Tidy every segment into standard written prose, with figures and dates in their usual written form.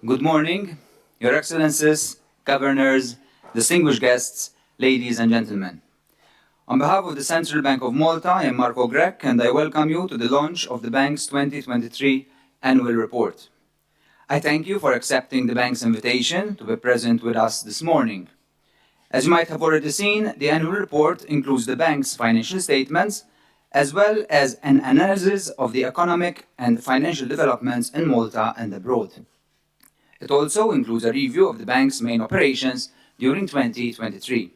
Good morning, Your Excellencies, Governors, distinguished guests, ladies and gentlemen. On behalf of the Central Bank of Malta, I am Marco Grech, and I welcome you to the launch of the bank's 2023 annual report. I thank you for accepting the bank's invitation to be present with us this morning. As you might have already seen, the annual report includes the bank's financial statements, as well as an analysis of the economic and financial developments in Malta and abroad. It also includes a review of the bank's main operations during 2023.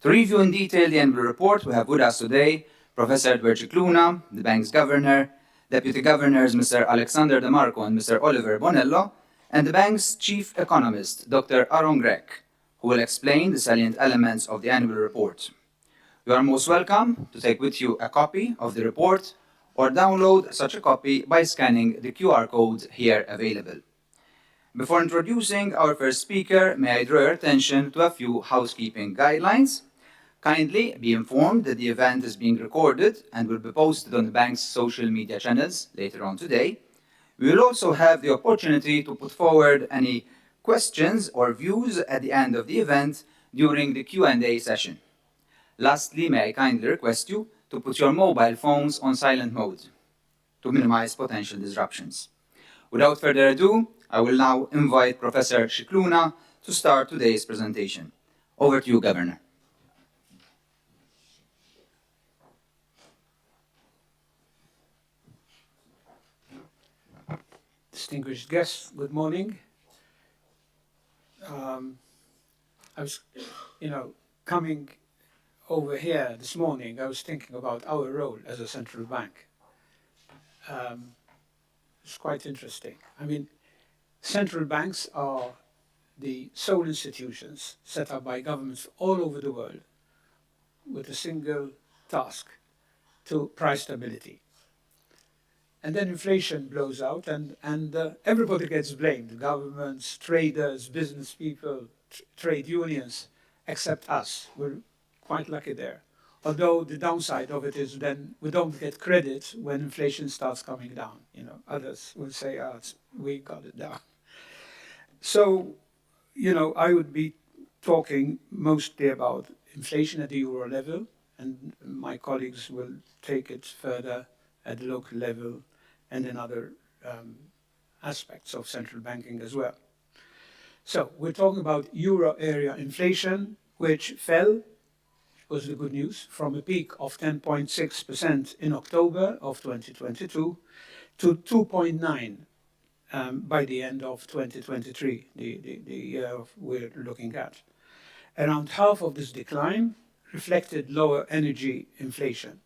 To review in detail the annual report, we have with us today Professor Edward Cicluna, the bank's governor, Deputy Governors Mr. Alexander De Marco and Mr. Oliver Bonello, and the bank's chief economist, Dr. Aaron Grech, who will explain the salient elements of the annual report. You are most welcome to take with you a copy of the report or download such a copy by scanning the QR code here available. Before introducing our first speaker, may I draw your attention to a few housekeeping guidelines. Kindly be informed that the event is being recorded and will be posted on the bank's social media channels later on today. We will also have the opportunity to put forward any questions or views at the end of the event during the Q&A session. Lastly, may I kindly request you to put your mobile phones on silent mode to minimize potential disruptions. Without further ado, I will now invite Professor Cicluna to start today's presentation. Over to you, Governor. Distinguished guests, good morning. I was, coming over here this morning, I was thinking about our role as a central bank. It's quite interesting. Central banks are the sole institutions set up by governments all over the world with a single task: to price stability. And then inflation blows out and everybody gets blamed: governments, traders, business people, trade unions, except us. We're quite lucky there. Although the downside of it is then we don't get credit when inflation starts coming down. Others will say, we got it down. So, I would be talking mostly about inflation at the euro level, and my colleagues will take it further at the local level and in other aspects of central banking as well. So we're talking about euro area inflation, which fell, was the good news, from a peak of 10.6% in October of 2022 to 2.9% by the end of 2023, the year we're looking at. Around half of this decline reflected lower energy inflation.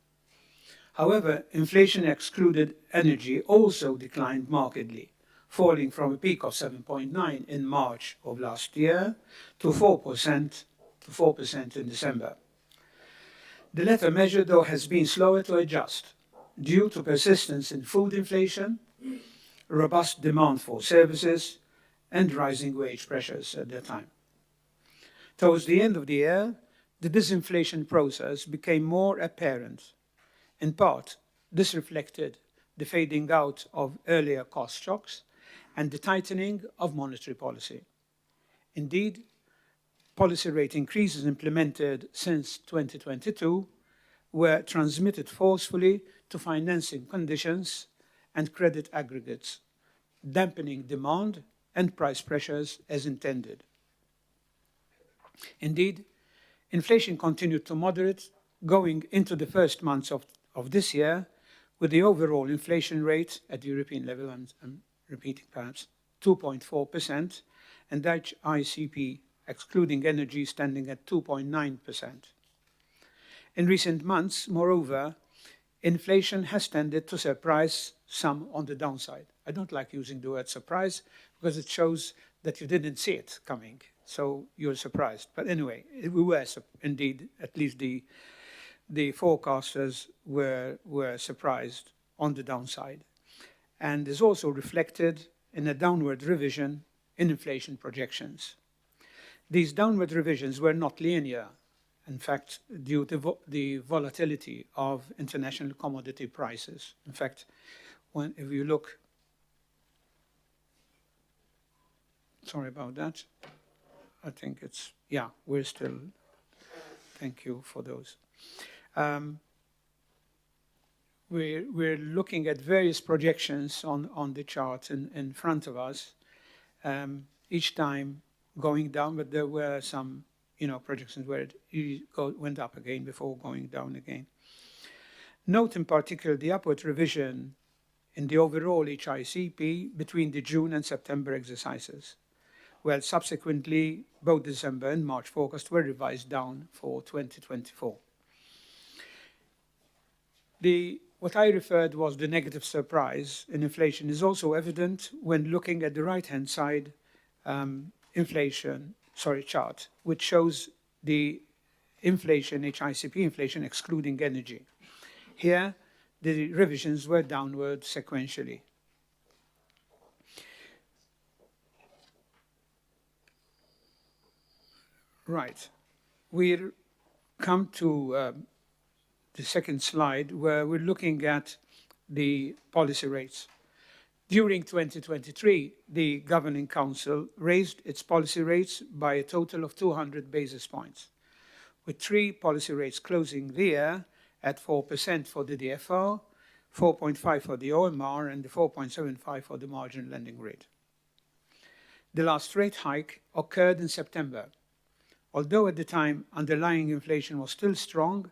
However, inflation excluded energy also declined markedly, falling from a peak of 7.9% in March of last year to 4% in December. The latter measure, though, has been slower to adjust due to persistence in food inflation, robust demand for services, and rising wage pressures at that time. Towards the end of the year, the disinflation process became more apparent. In part, this reflected the fading out of earlier cost shocks and the tightening of monetary policy. Indeed, policy rate increases implemented since 2022 were transmitted forcefully to financing conditions and credit aggregates, dampening demand and price pressures as intended. Indeed, inflation continued to moderate going into the first months of this year, with the overall inflation rate at the European level, I'm repeating perhaps, 2.4%, and Dutch ICP, excluding energy, standing at 2.9%. In recent months, moreover, inflation has tended to surprise some on the downside. I don't like using the word surprise because it shows that you didn't see it coming, so you're surprised. But anyway, we were indeed, at least the forecasters were surprised on the downside, and is also reflected in a downward revision in inflation projections. These downward revisions were not linear, in fact, due to the volatility of international commodity prices. In fact, if you look Sorry about that. I think it's, yeah, we're still, thank you for those. Um, we're looking at various projections on the chart in front of us, each time going down, but there were some, projections where went up again before going down again. Note in particular the upward revision in the overall HICP between the June and September exercises, while subsequently both December and March forecasts were revised down for 2024. What I referred was the negative surprise in inflation is also evident when looking at the right-hand side chart, which shows the inflation, HICP inflation excluding energy. Here, the revisions were downward sequentially. Right. We'll come to the second slide, where we're looking at the policy rates. During 2023, the Governing Council raised its policy rates by a total of 200 basis points, with 3 policy rates closing the year at 4% for the DFR, 4.5% for the OMR, and the 4.75% for the margin lending rate. The last rate hike occurred in September. Although at the time underlying inflation was still strong,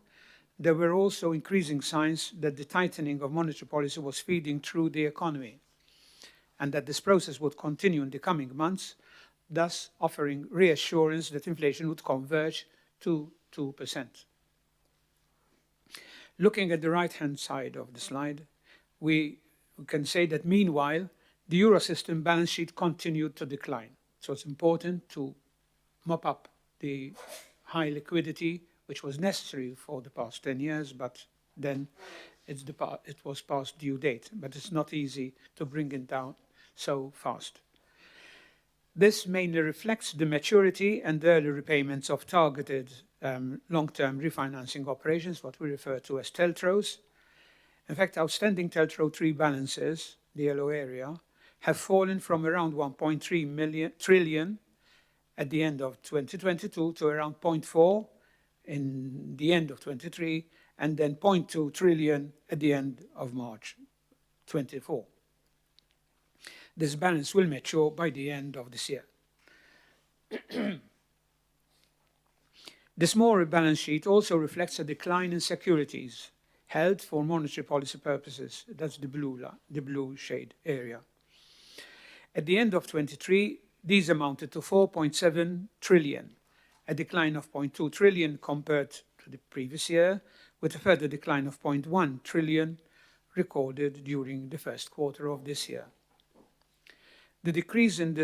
there were also increasing signs that the tightening of monetary policy was feeding through the economy, and that this process would continue in the coming months, thus offering reassurance that inflation would converge to 2%. Looking at the right-hand side of the slide, we can say that meanwhile, the Eurosystem balance sheet continued to decline. So it's important to mop up the high liquidity, which was necessary for the past 10 years, but then it was past due date. But it's not easy to bring it down so fast. This mainly reflects the maturity and early repayments of targeted long-term refinancing operations, what we refer to as TLTROs. In fact, outstanding TLTRO 3 balances, the yellow area, have fallen from around 1.3 trillion at the end of 2022 to around 0.4 in the end of 23, and then 0.2 trillion at the end of March 24. This balance will mature by the end of this year. The smaller balance sheet also reflects a decline in securities held for monetary policy purposes. That's the blue shade area. At the end of 23, these amounted to 4.7 trillion, a decline of 0.2 trillion compared to the previous year, with a further decline of 0.1 trillion recorded during the first quarter of this year. The decrease in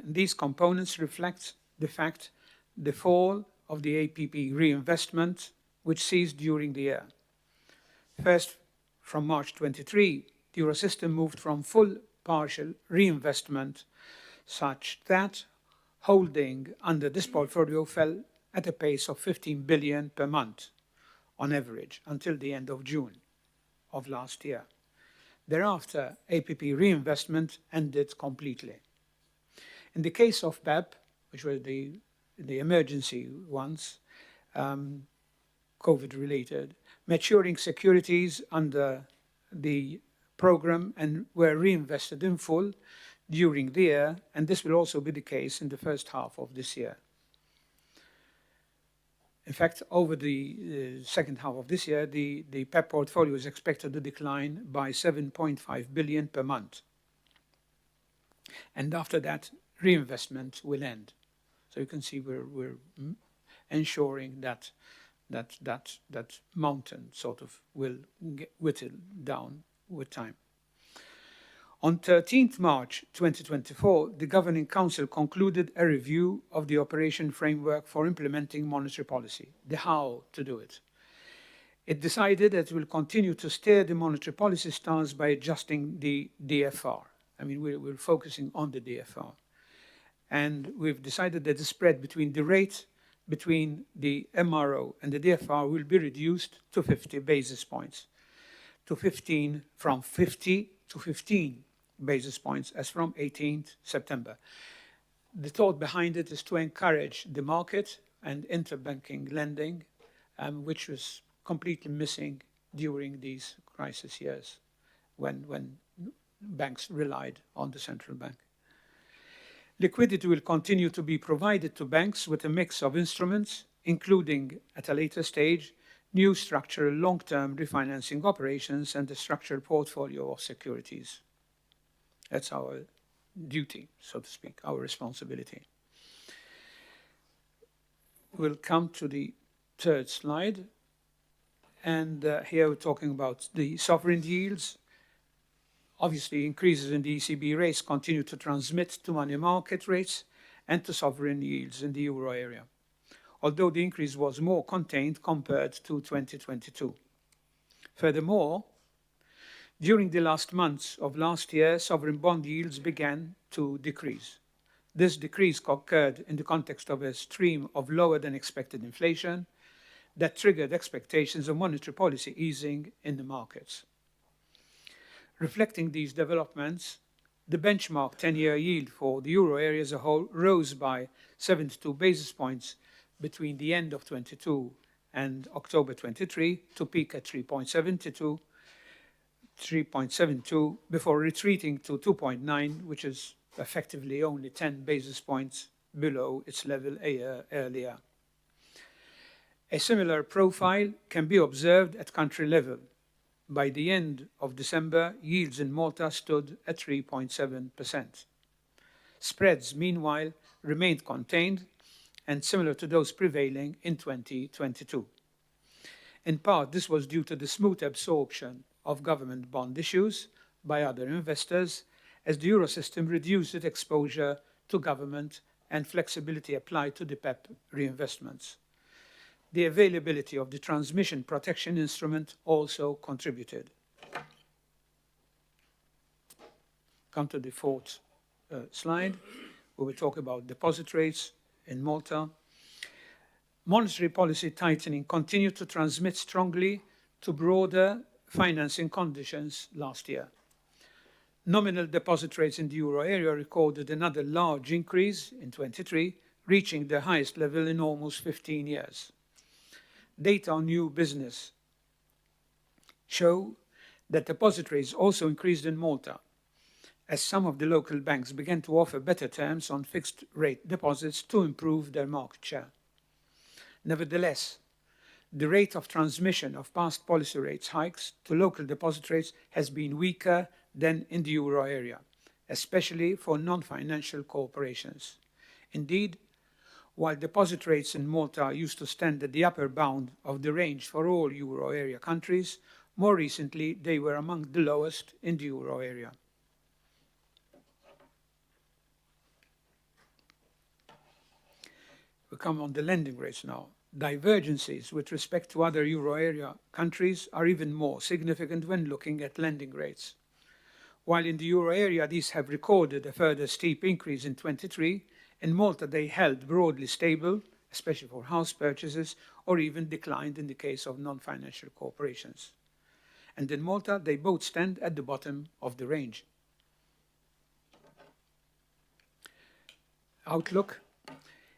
these components reflects the fall of the APP reinvestment, which ceased during the year. First, from March 23, the Eurosystem moved from full partial reinvestment such that holding under this portfolio fell at a pace of 15 billion per month on average until the end of June of last year. Thereafter, APP reinvestment ended completely. In the case of PEP, which were the emergency ones, COVID-related, maturing securities under the program and were reinvested in full during the year, and this will also be the case in the first half of this year. In fact, over the second half of this year, the PEP portfolio is expected to decline by 7.5 billion per month. And after that, reinvestment will end. So you can see we're ensuring that mountain sort of will get whittled down with time. On 13th March 2024, the Governing Council concluded a review of the operation framework for implementing monetary policy, the how to do it. It decided that it will continue to steer the monetary policy stance by adjusting the DFR. I mean, we're focusing on the DFR. And we've decided that the spread between the rate between the MRO and the DFR will be reduced to 50 basis points, to 15 from 50 to 15 basis points as from 18th September. The thought behind it is to encourage the market and interbanking lending, which was completely missing during these crisis years when banks relied on the central bank. Liquidity will continue to be provided to banks with a mix of instruments, including, at a later stage, new structural long-term refinancing operations and a structured portfolio of securities. That's our duty, so to speak, our responsibility. We'll come to the third slide. And here we're talking about the sovereign yields. Obviously, increases in the ECB rates continue to transmit to money market rates and to sovereign yields in the euro area, although the increase was more contained compared to 2022. Furthermore, during the last months of last year, sovereign bond yields began to decrease. This decrease occurred in the context of a stream of lower than expected inflation that triggered expectations of monetary policy easing in the markets. Reflecting these developments, the benchmark 10-year yield for the euro area as a whole rose by 72 basis points between the end of 22 and October 23 to peak at 3.72 before retreating to 2.9, which is effectively only 10 basis points below its level a year earlier. A similar profile can be observed at country level. By the end of December, yields in Malta stood at 3.7%. Spreads, meanwhile, remained contained and similar to those prevailing in 2022. In part, this was due to the smooth absorption of government bond issues by other investors as the Eurosystem reduced its exposure to government and flexibility applied to the PEP reinvestments. The availability of the transmission protection instrument also contributed. Come to the fourth slide, where we talk about deposit rates in Malta. Monetary policy tightening continued to transmit strongly to broader financing conditions last year. Nominal deposit rates in the euro area recorded another large increase in 23, reaching their highest level in almost 15 years. Data on new business show that deposit rates also increased in Malta, as some of the local banks began to offer better terms on fixed-rate deposits to improve their market share. Nevertheless, the rate of transmission of past policy rates hikes to local deposit rates has been weaker than in the euro area, especially for non-financial corporations. Indeed, while deposit rates in Malta used to stand at the upper bound of the range for all euro area countries, more recently they were among the lowest in the euro area. We come on the lending rates now. Divergences with respect to other euro area countries are even more significant when looking at lending rates. While in the euro area these have recorded a further steep increase in 23, in Malta they held broadly stable, especially for house purchases, or even declined in the case of non-financial corporations. And in Malta they both stand at the bottom of the range. Outlook.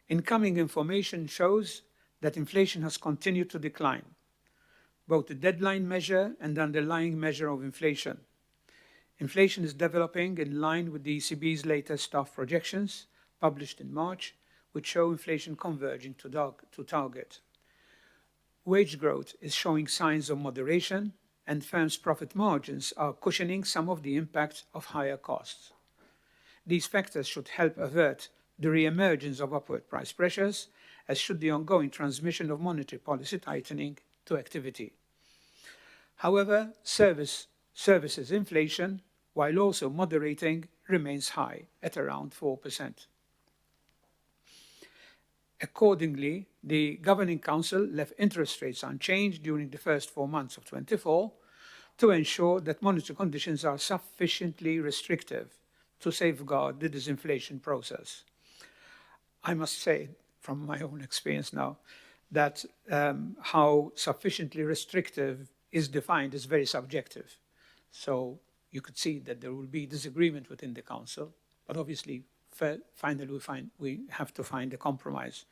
Incoming information shows that inflation has continued to decline, both the deadline measure and underlying measure of inflation. Inflation is developing in line with the ECB's latest staff projections, published in March, which show inflation converging to target. Wage growth is showing signs of moderation, and firms' profit margins are cushioning some of the impact of higher costs. These factors should help avert the re-emergence of upward price pressures, as should the ongoing transmission of monetary policy tightening to activity. However, services inflation, while also moderating, remains high at around 4%. Accordingly, the Governing Council left interest rates unchanged during the first 4 months of 24 to ensure that monetary conditions are sufficiently restrictive to safeguard the disinflation process. I must say, from my own experience now, that how sufficiently restrictive is defined is very subjective. So you could see that there will be disagreement within the Council, but obviously, finally we have to find a compromise.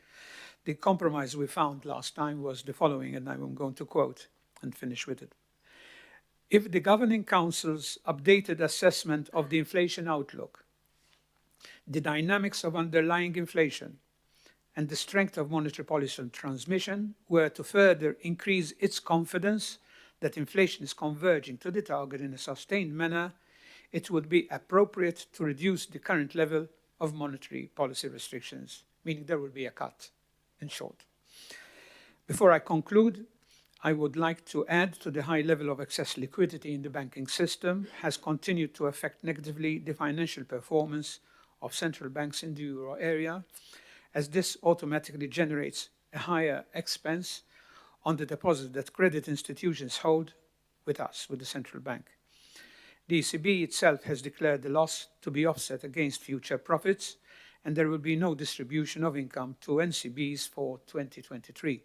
The compromise we found last time was the following, and I'm going to quote and finish with it. If the Governing Council's updated assessment of the inflation outlook, the dynamics of underlying inflation, and the strength of monetary policy transmission were to further increase its confidence that inflation is converging to the target in a sustained manner, it would be appropriate to reduce the current level of monetary policy restrictions, meaning there will be a cut, in short. Before I conclude, I would like to add to the high level of excess liquidity in the banking system has continued to affect negatively the financial performance of central banks in the euro area, as this automatically generates a higher expense on the deposit that credit institutions hold with us, with the central bank. The ECB itself has declared the loss to be offset against future profits, and there will be no distribution of income to NCBs for 2023.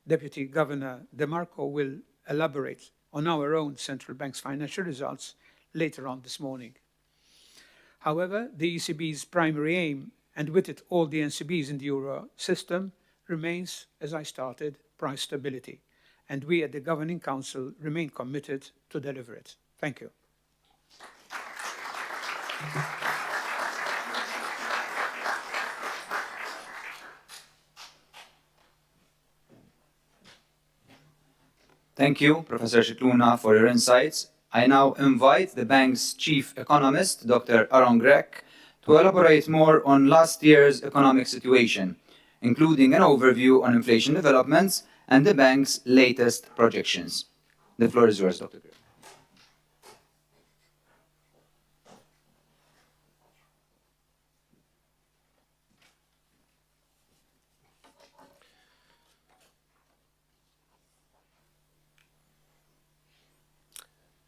Deputy Governor De Marco will elaborate on our own central bank's financial results later on this morning. However, the ECB's primary aim, and with it all the NCBs in the euro system, remains, as I started, price stability. And we at the Governing Council remain committed to deliver it. Thank you. Thank you, Professor Shikluna, for your insights. I now invite the bank's chief economist, Dr. Aaron Grech, to elaborate more on last year's economic situation, including an overview on inflation developments and the bank's latest projections. The floor is yours, Dr. Grech.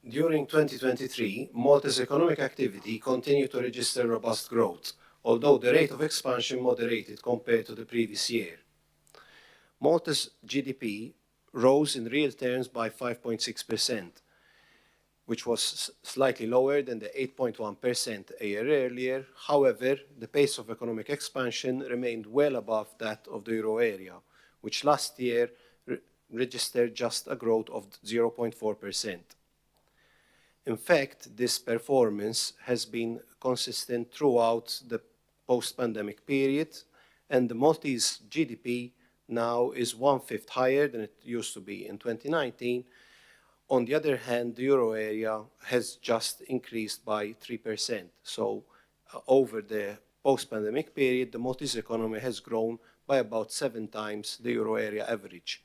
During 2023, Malta's economic activity continued to register robust growth, although the rate of expansion moderated compared to the previous year. Malta's GDP rose in real terms by 5.6%, which was slightly lower than the 8.1% a year earlier. However, the pace of economic expansion remained well above that of the euro area, which last year registered just a growth of 0.4%. In fact, this performance has been consistent throughout the post-pandemic period, and the Maltese GDP now is 1/5 higher than it used to be in 2019. On the other hand, the euro area has just increased by 3%. So over the post-pandemic period, the Maltese economy has grown by about 7 times the euro area average.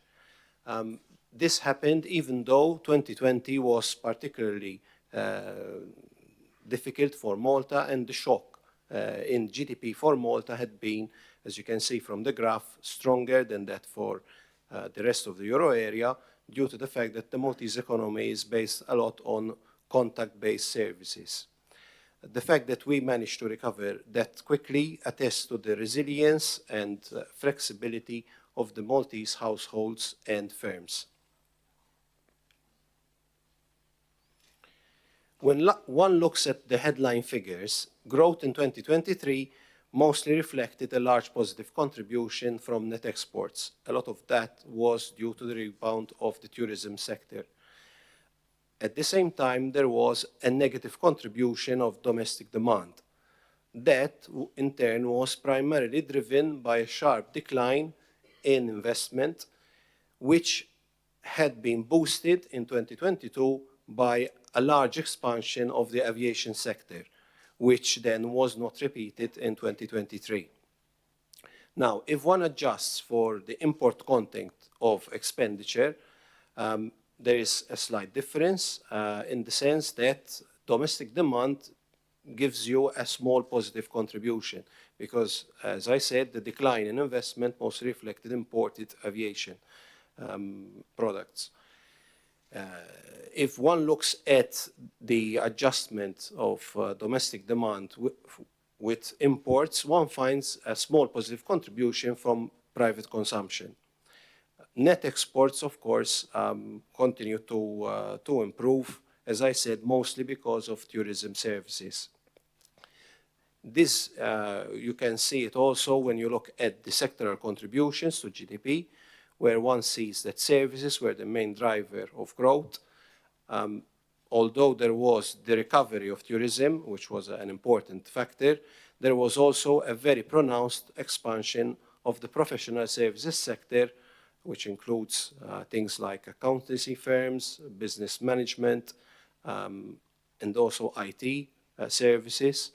This happened even though 2020 was particularly difficult for Malta, and the shock in GDP for Malta had been, as you can see from the graph, stronger than that for the rest of the euro area, due to the fact that the Maltese economy is based a lot on contact-based services. The fact that we managed to recover that quickly attests to the resilience and flexibility of the Maltese households and firms. When one looks at the headline figures, growth in 2023 mostly reflected a large positive contribution from net exports. A lot of that was due to the rebound of the tourism sector. At the same time, there was a negative contribution of domestic demand. That, in turn, was primarily driven by a sharp decline in investment, which had been boosted in 2022 by a large expansion of the aviation sector, which then was not repeated in 2023. Now, if one adjusts for the import content of expenditure, there is a slight difference in the sense that domestic demand gives you a small positive contribution because, as I said, the decline in investment mostly reflected imported aviation products. If one looks at the adjustment of domestic demand with imports, one finds a small positive contribution from private consumption. Net exports, of course, continue to improve as I said, mostly because of tourism services. This, you can see it also when you look at the sectoral contributions to GDP, where one sees that services were the main driver of growth. Although there was the recovery of tourism, which was an important factor, there was also a very pronounced expansion of the professional services sector, which includes things like accountancy firms, business management, and also IT services.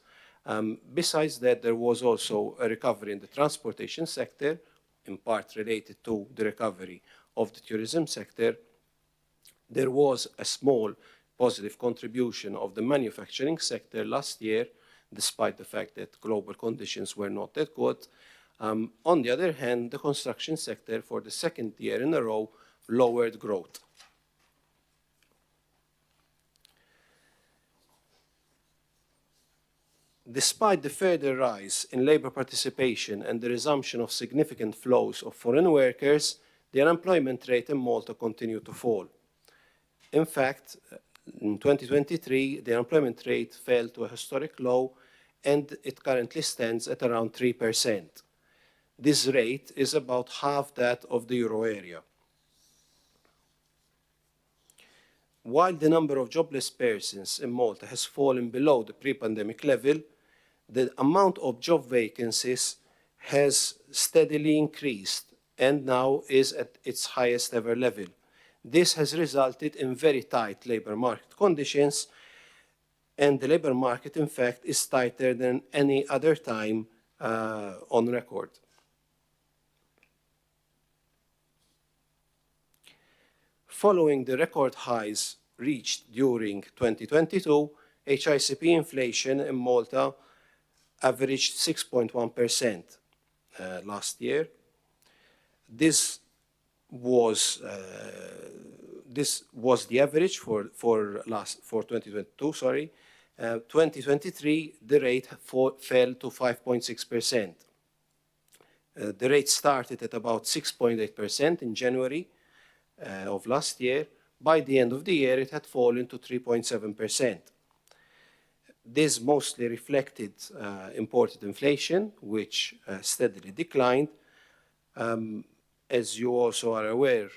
Besides that, there was also a recovery in the transportation sector, in part related to the recovery of the tourism sector. There was a small positive contribution of the manufacturing sector last year, despite the fact that global conditions were not that good. On the other hand, the construction sector, for the second year in a row, lowered growth. Despite the further rise in labor participation and the resumption of significant flows of foreign workers, the unemployment rate in Malta continued to fall. In fact, in 2023, the unemployment rate fell to a historic low, and it currently stands at around 3%. This rate is about half that of the euro area. While the number of jobless persons in Malta has fallen below the pre-pandemic level, the amount of job vacancies has steadily increased and now is at its highest ever level. This has resulted in very tight labor market conditions, and the labor market, in fact, is tighter than any other time on record. Following the record highs reached during 2022, HICP inflation in Malta averaged 6.1% last year. This was the average for 2022. 2023, the rate fell to 5.6%. The rate started at about 6.8% in January of last year. By the end of the year, it had fallen to 3.7%. This mostly reflected imported inflation, which steadily declined. As you also are aware,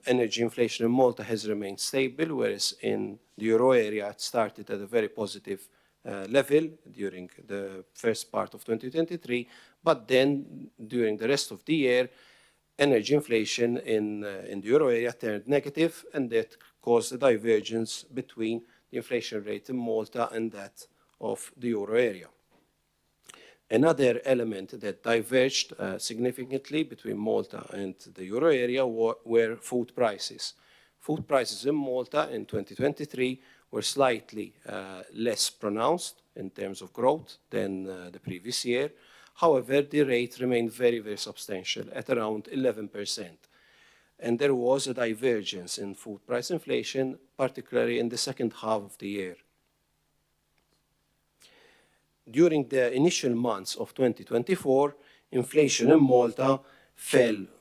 energy inflation in Malta has remained stable, whereas in the euro area it started at a very positive level during the first part of 2023, but then during the rest of the year, energy inflation in the euro area turned negative, and that caused a divergence between the inflation rate in Malta and that of the euro area. Another element that diverged significantly between Malta and the euro area were food prices. Food prices in Malta in 2023 were slightly less pronounced in terms of growth than the previous year. However, the rate remained very, very substantial at around 11%. And there was a divergence in food price inflation, particularly in the second half of the year. During the initial months of 2024, inflation in Malta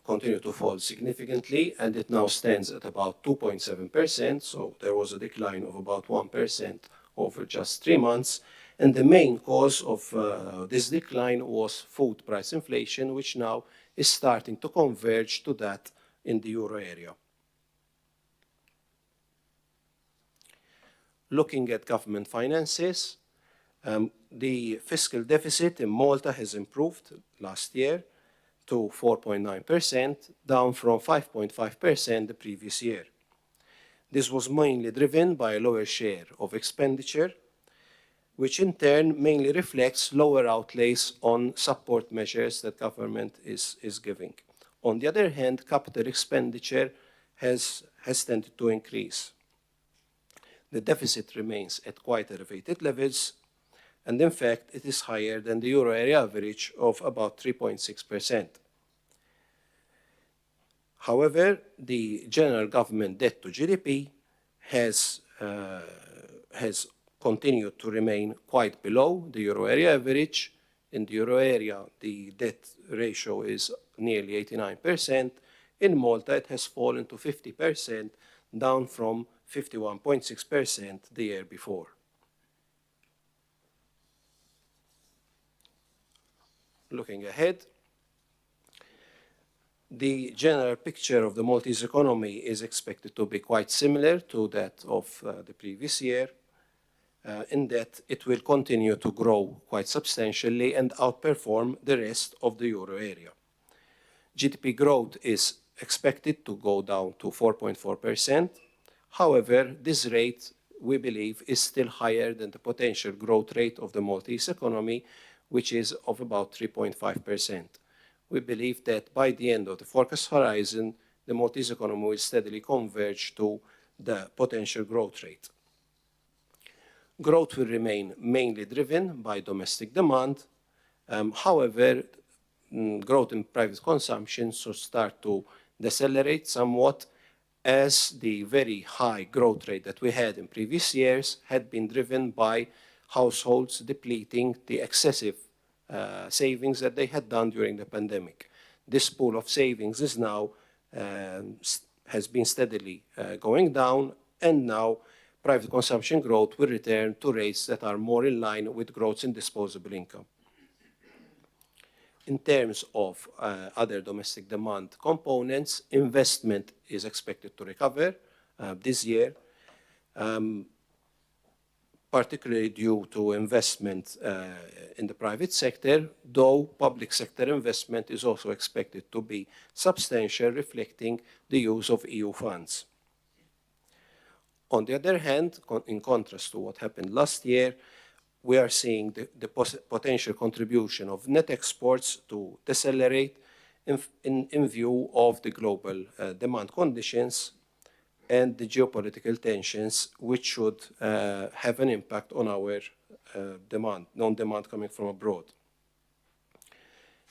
continued to fall significantly, and it now stands at about 2.7%, so there was a decline of about 1% over just 3 months. And the main cause of this decline was food price inflation, which now is starting to converge to that in the euro area. Looking at government finances, the fiscal deficit in Malta has improved last year to 4.9%, down from 5.5% the previous year. This was mainly driven by a lower share of expenditure, which in turn mainly reflects lower outlays on support measures that government is giving. On the other hand, capital expenditure has tended to increase. The deficit remains at quite elevated levels, and in fact, it is higher than the euro area average of about 3.6%. However, the general government debt to GDP has continued to remain quite below the euro area average. In the euro area, the debt ratio is nearly 89%. In Malta, it has fallen to 50%, down from 51.6% the year before. Looking ahead, the general picture of the Maltese economy is expected to be quite similar to that of the previous year, in that it will continue to grow quite substantially and outperform the rest of the euro area. GDP growth is expected to go down to 4.4%. However, this rate, we believe, is still higher than the potential growth rate of the Maltese economy, which is of about 3.5%. We believe that by the end of the forecast horizon, the Maltese economy will steadily converge to the potential growth rate. Growth will remain mainly driven by domestic demand. However, growth in private consumption should start to decelerate somewhat, as the very high growth rate that we had in previous years had been driven by households depleting the excessive savings that they had done during the pandemic. This pool of savings is now has been steadily going down, and now private consumption growth will return to rates that are more in line with growth in disposable income. In terms of other domestic demand components, investment is expected to recover this year, particularly due to investment in the private sector, though public sector investment is also expected to be substantial, reflecting the use of EU funds. On the other hand, in contrast to what happened last year, we are seeing the potential contribution of net exports to decelerate in view of the global demand conditions and the geopolitical tensions, which should have an impact on our non-demand coming from abroad.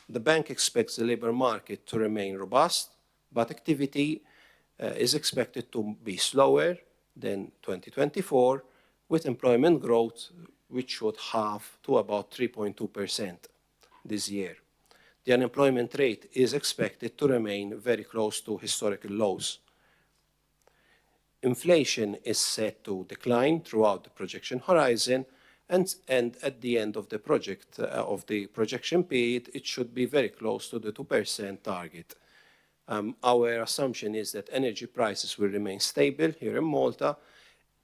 The bank expects the labor market to remain robust, but activity is expected to be slower than 2024, with employment growth which should halve to about 3.2% this year. The unemployment rate is expected to remain very close to historical lows. Inflation is set to decline throughout the projection horizon, and at the end of the projection period, it should be very close to the 2% target. Our assumption is that energy prices will remain stable here in Malta,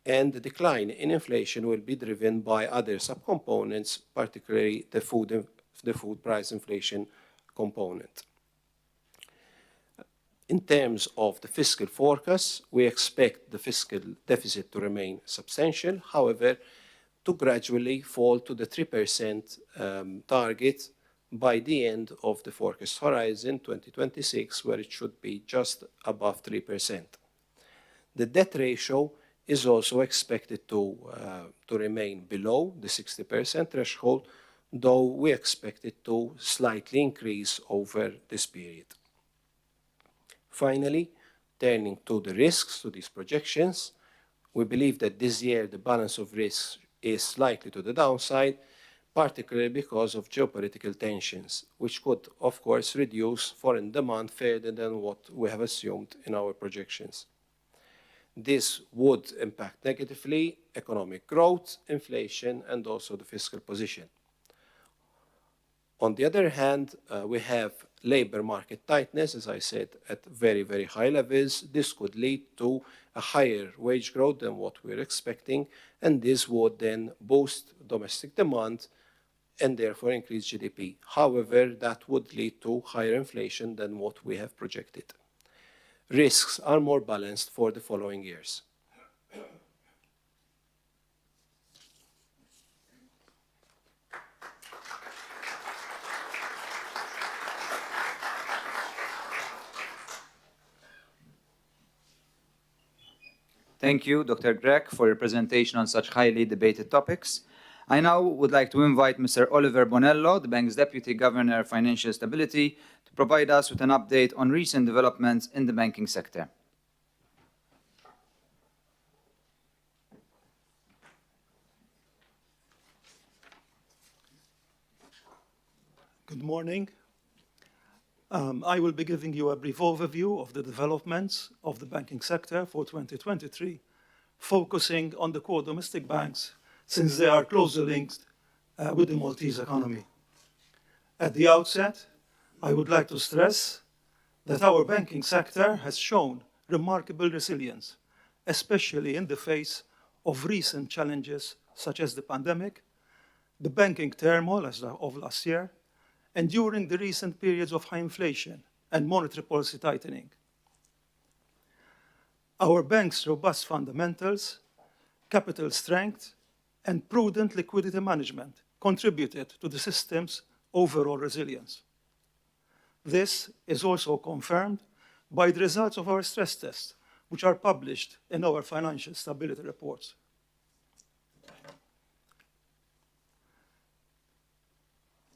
and the decline in inflation will be driven by other subcomponents, particularly the food price inflation component. In terms of the fiscal forecast, we expect the fiscal deficit to remain substantial, however, to gradually fall to the 3% target by the end of the forecast horizon 2026, where it should be just above 3%. The debt ratio is also expected to remain below the 60% threshold, though we expect it to slightly increase over this period. Finally, turning to the risks to these projections, we believe that this year the balance of risks is likely to the downside, particularly because of geopolitical tensions, which could, of course, reduce foreign demand further than what we have assumed in our projections. This would impact negatively economic growth, inflation, and also the fiscal position. On the other hand, we have labor market tightness, as I said, at very, very high levels. This could lead to a higher wage growth than what we're expecting, and this would then boost domestic demand and therefore increase GDP. However, that would lead to higher inflation than what we have projected. Risks are more balanced for the following years. Thank you, Dr. Grech, for your presentation on such highly debated topics. I now would like to invite Mr. Oliver Bonello, the bank's Deputy Governor of Financial Stability, to provide us with an update on recent developments in the banking sector. Good morning. I will be giving you a brief overview of the developments of the banking sector for 2023 focusing on the core domestic banks since they are closely linked with the Maltese economy. At the outset, I would like to stress that our banking sector has shown remarkable resilience, especially in the face of recent challenges such as the pandemic, the banking turmoil of last year, and during the recent periods of high inflation and monetary policy tightening. Our bank's robust fundamentals, capital strength, and prudent liquidity management contributed to the system's overall resilience. This is also confirmed by the results of our stress tests, which are published in our financial stability reports.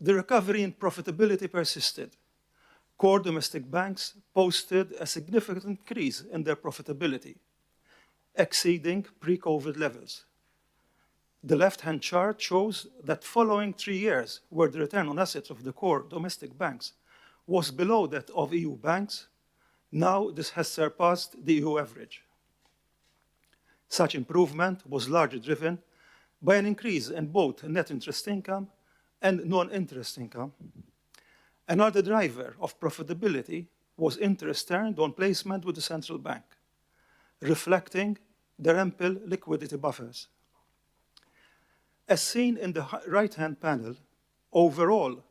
The recovery in profitability persisted. Core domestic banks posted a significant increase in their profitability, exceeding pre-COVID levels. The left-hand chart shows that following 3 years where the return on assets of the core domestic banks was below that of EU banks, now this has surpassed the EU average. Such improvement was largely driven by an increase in both net interest income and non-interest income. Another driver of profitability was interest earned on placement with the central bank, reflecting their ample liquidity buffers. As seen in the right-hand panel, overall,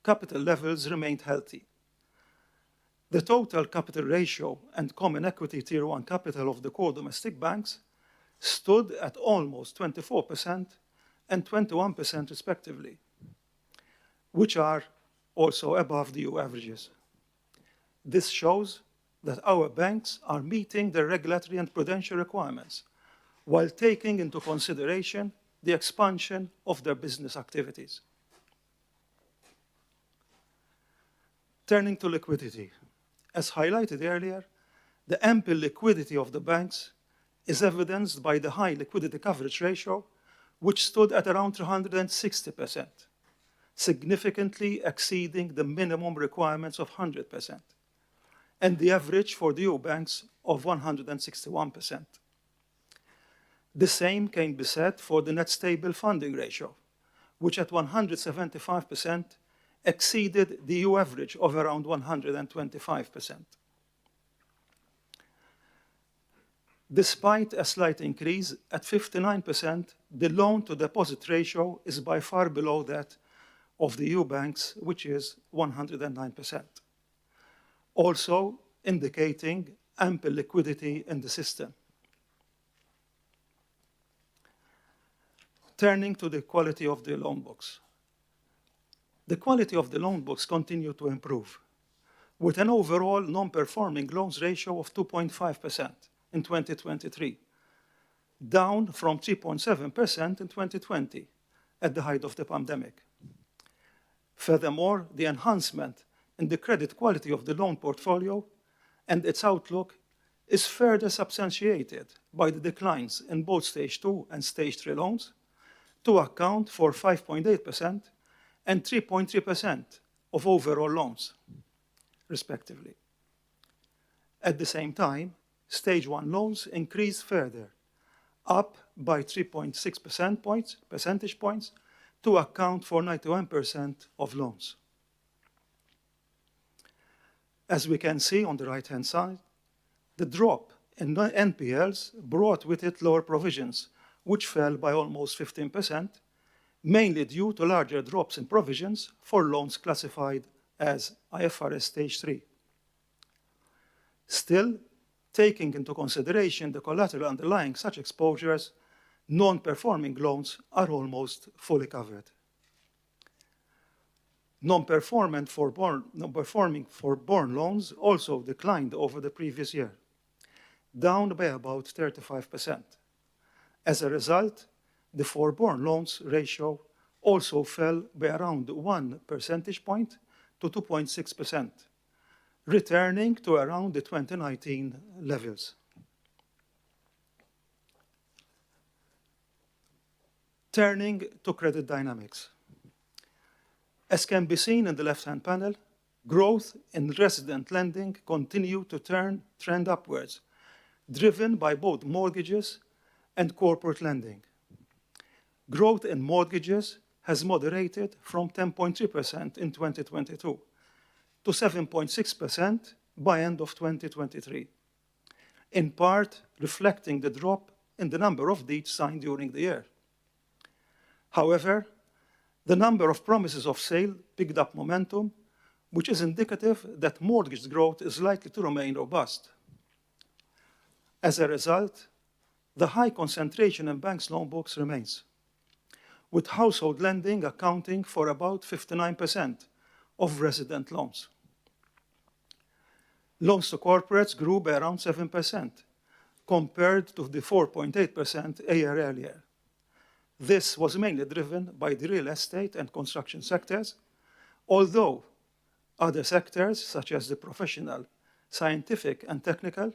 capital levels remained healthy. The total capital ratio and common equity tier 1 capital of the core domestic banks stood at almost 24% and 21% respectively, which are also above the EU averages. This shows that our banks are meeting their regulatory and prudential requirements while taking into consideration the expansion of their business activities. Turning to liquidity, as highlighted earlier, the ample liquidity of the banks is evidenced by the high liquidity coverage ratio, which stood at around 360%, significantly exceeding the minimum requirements of 100%, and the average for the EU banks of 161%. The same can be said for the net stable funding ratio, which at 175% exceeded the EU average of around 125%. Despite a slight increase at 59%, the loan-to-deposit ratio is by far below that of the EU banks, which is 109%, also indicating ample liquidity in the system. Turning to the quality of the loan books. The quality of the loan books continued to improve, with an overall non-performing loans ratio of 2.5% in 2023, down from 3.7% in 2020, at the height of the pandemic. Furthermore, the enhancement in the credit quality of the loan portfolio and its outlook is further substantiated by the declines in both Stage 2 and Stage 3 loans, to account for 5.8% and 3.3% of overall loans, respectively. At the same time, Stage 1 loans increased further, up by 3.6 percentage points, to account for 91% of loans. As we can see on the right-hand side, the drop in NPLs brought with it lower provisions, which fell by almost 15%, mainly due to larger drops in provisions for loans classified as IFRS Stage 3. Still, taking into consideration the collateral underlying such exposures, non-performing loans are almost fully covered. Non-performing forborne loans also declined over the previous year, down by about 35%. As a result, the forborne loans ratio also fell by around 1 percentage point to 2.6%, returning to around the 2019 levels. Turning to credit dynamics. As can be seen in the left-hand panel, growth in resident lending continued to trend upwards, driven by both mortgages and corporate lending. Growth in mortgages has moderated from 10.3% in 2022 to 7.6% by end of 2023, in part reflecting the drop in the number of deeds signed during the year. However, the number of promises of sale picked up momentum, which is indicative that mortgage growth is likely to remain robust. As a result, the high concentration in banks' loan books remains, with household lending accounting for about 59% of resident loans. Loans to corporates grew by around 7%, compared to the 4.8% a year earlier. This was mainly driven by the real estate and construction sectors, although other sectors, such as the professional, scientific and technical,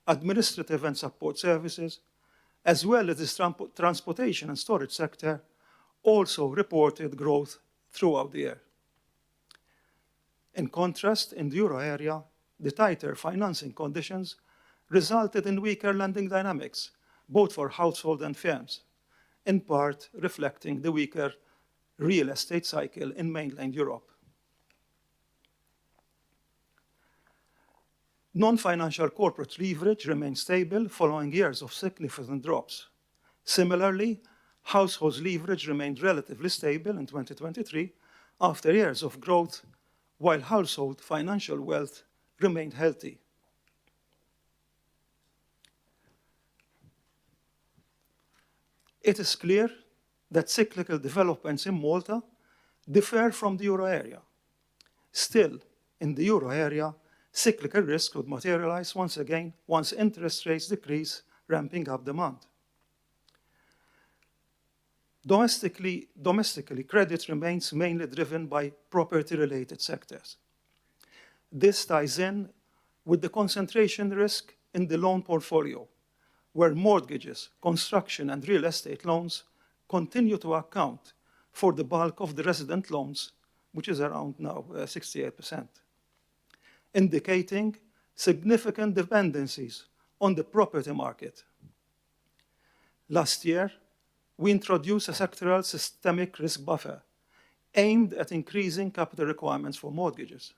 administrative and support services, as well as the transportation and storage sector, also reported growth throughout the year. In contrast, in the euro area, the tighter financing conditions resulted in weaker lending dynamics, both for households and firms, in part reflecting the weaker real estate cycle in mainland Europe. Non-financial corporate leverage remained stable following years of significant drops. Similarly, households' leverage remained relatively stable in 2023 after years of growth, while household financial wealth remained healthy. It is clear that cyclical developments in Malta differ from the euro area. Still, in the euro area, cyclical risk would materialize once again once interest rates decrease, ramping up demand. Domestically, credit remains mainly driven by property-related sectors. This ties in with the concentration risk in the loan portfolio, where mortgages, construction, and real estate loans continue to account for the bulk of the resident loans, which is around now 68%, indicating significant dependencies on the property market. Last year, we introduced a sectoral systemic risk buffer aimed at increasing capital requirements for mortgages.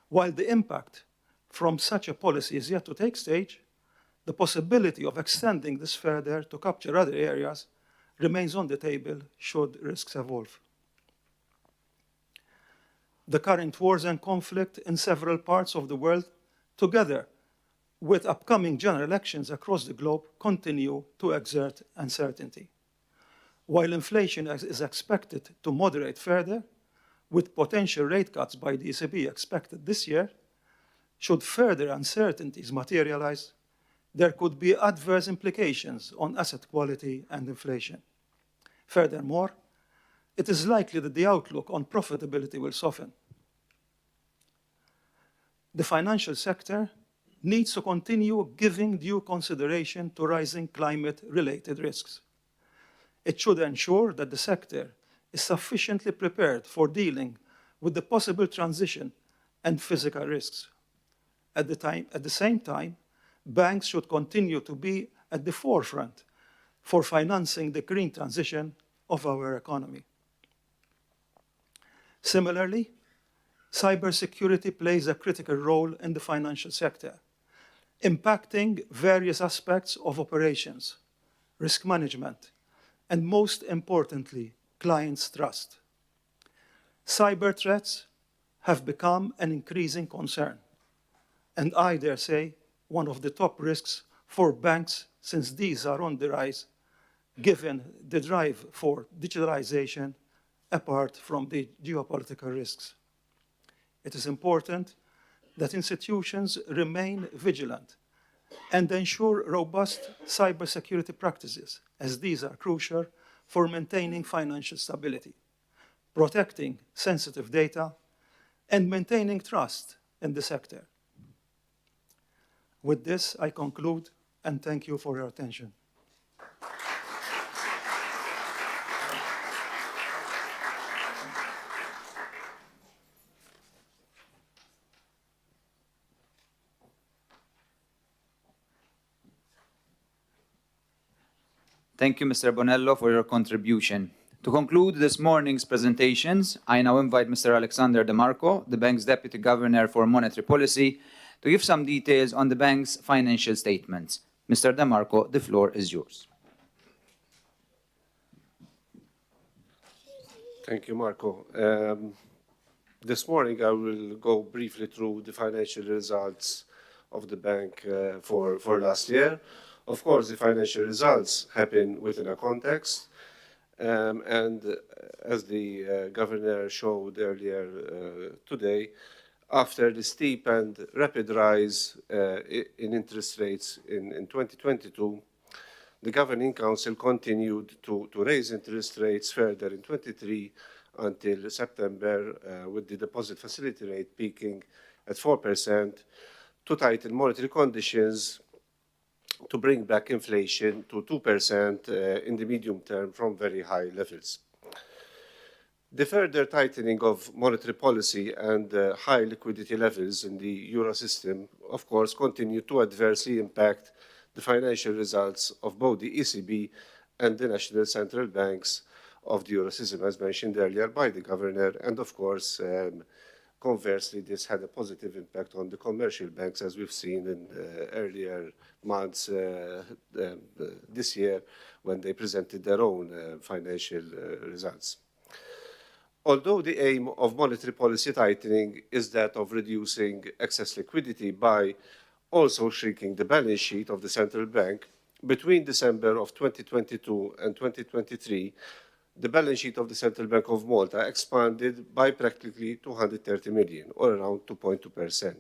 While the impact from such a policy is yet to take stage, the possibility of extending this further to capture other areas remains on the table should risks evolve. The current wars and conflict in several parts of the world, together with upcoming general elections across the globe, continue to exert uncertainty. While inflation is expected to moderate further, with potential rate cuts by the ECB expected this year, should further uncertainties materialize, there could be adverse implications on asset quality and inflation. Furthermore, it is likely that the outlook on profitability will soften. The financial sector needs to continue giving due consideration to rising climate-related risks. It should ensure that the sector is sufficiently prepared for dealing with the possible transition and physical risks. At the same time, banks should continue to be at the forefront for financing the green transition of our economy. Similarly, cybersecurity plays a critical role in the financial sector, impacting various aspects of operations, risk management, and most importantly, clients' trust. Cyber threats have become an increasing concern, and I dare say one of the top risks for banks, since these are on the rise, given the drive for digitalization apart from the geopolitical risks. It is important that institutions remain vigilant and ensure robust cybersecurity practices, as these are crucial for maintaining financial stability, protecting sensitive data, and maintaining trust in the sector. With this, I conclude, and thank you for your attention. Thank you, Mr. Bonello, for your contribution. To conclude this morning's presentations, I now invite Mr. Alexander DeMarco, the bank's Deputy Governor for Monetary Policy, to give some details on the bank's financial statements. Mr. DeMarco, the floor is yours. Thank you, Marco. This morning, I will go briefly through the financial results of the bank for last year. Of course, the financial results happen within a context. As the governor showed earlier today, after the steep and rapid rise in interest rates in 2022, the Governing Council continued to raise interest rates further in 23 until September, with the deposit facility rate peaking at 4%, to tighten monetary conditions to bring back inflation to 2% in the medium term from very high levels. The further tightening of monetary policy and high liquidity levels in the euro system, of course, continue to adversely impact the financial results of both the ECB and the national central banks of the euro system, as mentioned earlier by the governor. And of course, conversely, this had a positive impact on the commercial banks, as we've seen in earlier months this year when they presented their own financial results. Although the aim of monetary policy tightening is that of reducing excess liquidity by also shrinking the balance sheet of the central bank, between December of 2022 and 2023, the balance sheet of the Central Bank of Malta expanded by practically 230 million, or around 2.2%.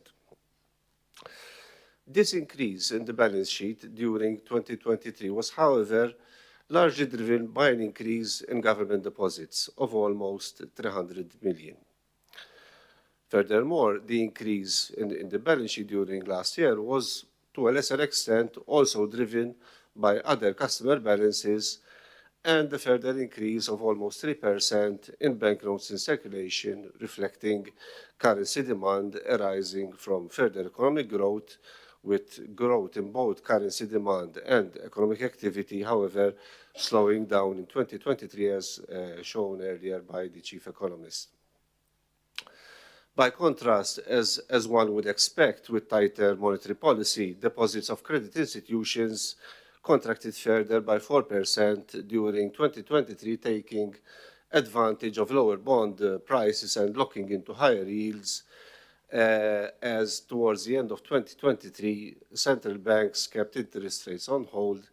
This increase in the balance sheet during 2023 was, however, largely driven by an increase in government deposits of almost 300 million. Furthermore, the increase in the balance sheet during last year was, to a lesser extent, also driven by other customer balances and the further increase of almost 3% in banknotes in circulation, reflecting currency demand arising from further economic growth, with growth in both currency demand and economic activity, however, slowing down in 2023, as shown earlier by the chief economist. By contrast, as one would expect with tighter monetary policy, deposits of credit institutions contracted further by 4% during 2023, taking advantage of lower bond prices and locking into higher yields, as towards the end of 2023, central banks kept interest rates on hold,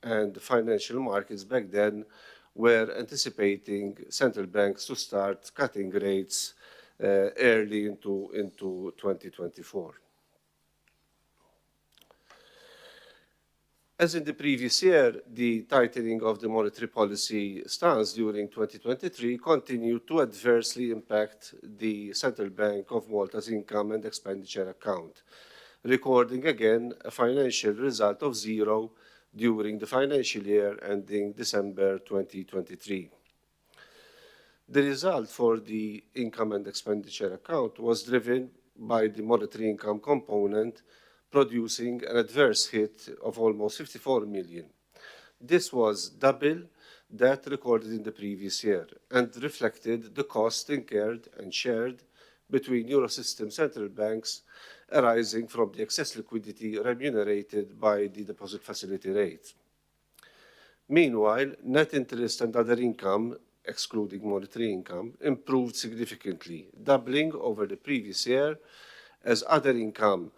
and the financial markets back then were anticipating central banks to start cutting rates early into 2024. As in the previous year, the tightening of the monetary policy stance during 2023 continued to adversely impact the Central Bank of Malta's income and expenditure account, recording again a financial result of zero during the financial year ending December 2023. The result for the income and expenditure account was driven by the monetary income component, producing an adverse hit of almost 54 million. This was double that recorded in the previous year and reflected the cost incurred and shared between Eurosystem central banks arising from the excess liquidity remunerated by the deposit facility rate. Meanwhile, net interest and other income, excluding monetary income, improved significantly, doubling over the previous year, as other income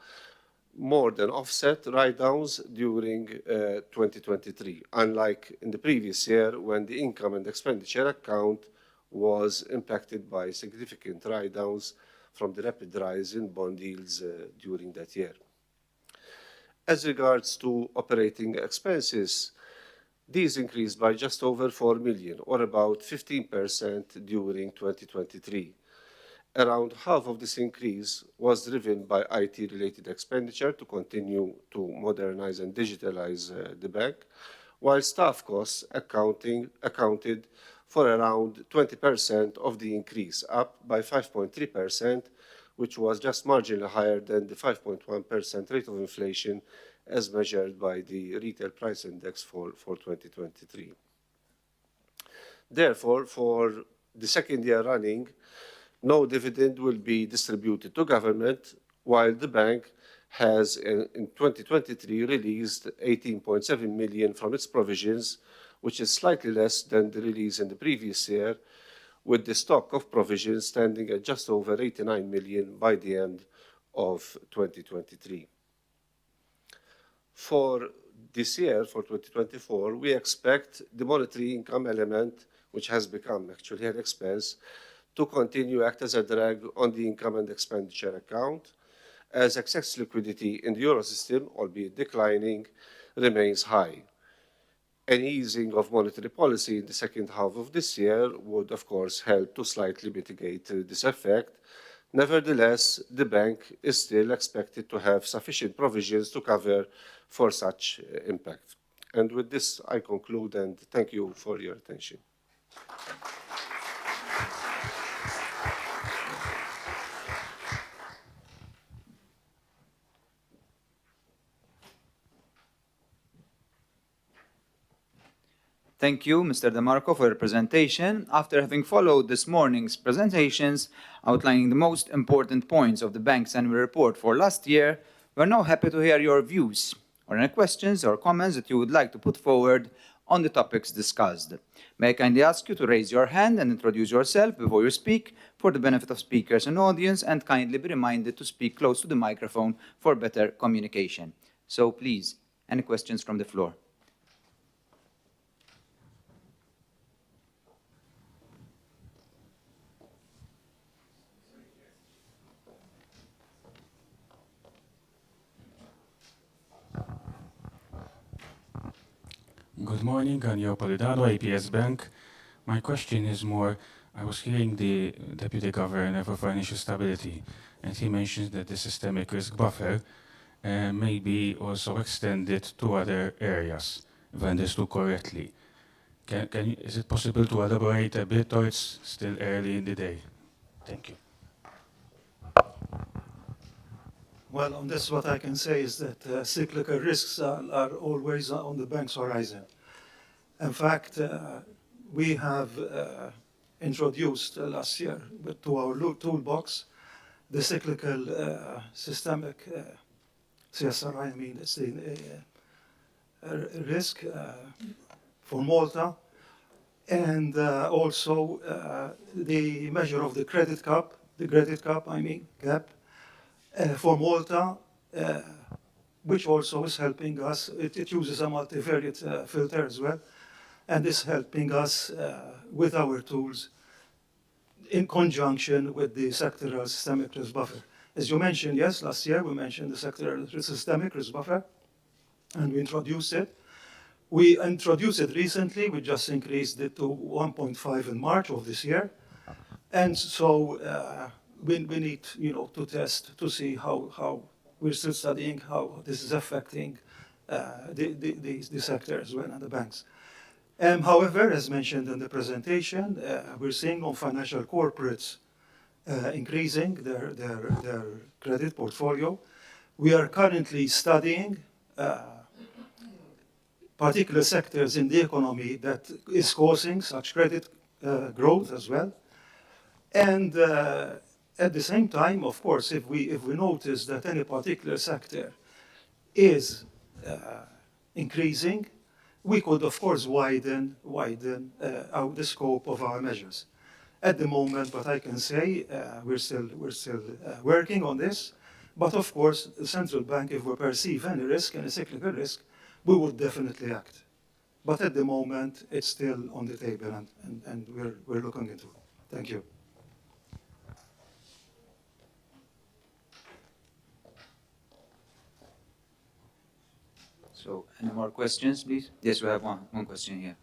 more than offset write-downs during 2023, unlike in the previous year when the income and expenditure account was impacted by significant write-downs from the rapid rise in bond yields during that year. As regards to operating expenses, these increased by just over 4 million, or about 15% during 2023. Around half of this increase was driven by IT-related expenditure to continue to modernize and digitalize the bank, while staff costs accounted for around 20% of the increase, up by 5.3%, which was just marginally higher than the 5.1% rate of inflation as measured by the Retail Price Index for 2023. Therefore, for the second year running, no dividend will be distributed to government, while the bank has, in 2023, released 18.7 million from its provisions, which is slightly less than the release in the previous year, with the stock of provisions standing at just over 89 million by the end of 2023. For this year, for 2024, we expect the monetary income element, which has become actually an expense, to continue act as a drag on the income and expenditure account, as excess liquidity in the Eurosystem, albeit declining, remains high. An easing of monetary policy in the second half of this year would, of course, help to slightly mitigate this effect. Nevertheless, the bank is still expected to have sufficient provisions to cover for such impact. And with this, I conclude, and thank you for your attention. Thank you, Mr. DeMarco, for your presentation. After having followed this morning's presentations outlining the most important points of the bank's annual report for last year, we're now happy to hear your views or any questions or comments that you would like to put forward on the topics discussed. May I kindly ask you to raise your hand and introduce yourself before you speak for the benefit of speakers and audience, and kindly be reminded to speak close to the microphone for better communication. So please, any questions from the floor? Good morning, Ganio Polidano, APS Bank. My question is more, I was hearing the Deputy Governor for Financial Stability, and he mentions that the systemic risk buffer may be also extended to other areas, if I understood correctly. Is it possible to elaborate a bit, or it's still early in the day? Thank you. Well, on this, what I can say is that cyclical risks are always on the bank's horizon. In fact, we have introduced last year to our toolbox the cyclical systemic CSRI, I mean, it's the risk for Malta, and also the measure of the credit cap, gap, for Malta, which also is helping us. It uses a multivariate filter as well, and is helping us with our tools in conjunction with the sectoral systemic risk buffer. As you mentioned, yes, last year we mentioned the sectoral systemic risk buffer, and we introduced it. We introduced it recently. We just increased it to 1.5 in March of this year, and so we need, to test to see how we're still studying how this is affecting the sector as well and the banks. However, as mentioned in the presentation, we're seeing on financial corporates increasing their credit portfolio. We are currently studying particular sectors in the economy that is causing such credit growth as well. And at the same time, of course, if we notice that any particular sector is increasing, we could, of course, widen out the scope of our measures. At the moment, what I can say, we're still working on this. But of course, the central bank, if we perceive any risk, any cyclical risk, we would definitely act. But at the moment, it's still on the table, and we're looking into it. Thank you. So, any more questions, please? Yes, we have one question here.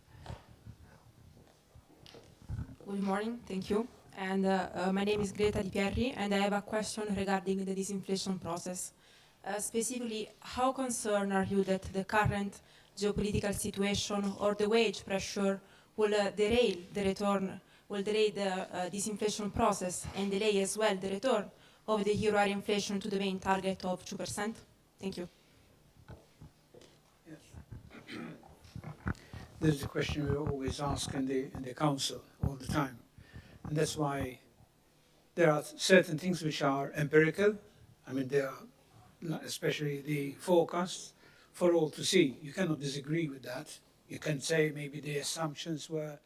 Good morning, thank you. And my name is Greta Di Pierri, and I have a question regarding the disinflation process. Specifically, how concerned are you that the current geopolitical situation or the wage pressure will derail the disinflation process and delay as well the return of the euro area inflation to the main target of 2%? Thank you. this is the question we always ask in the council all the time. And that's why there are certain things which are empirical. I mean, there are, especially the forecasts, for all to see. You cannot disagree with that. You can say maybe the assumptions were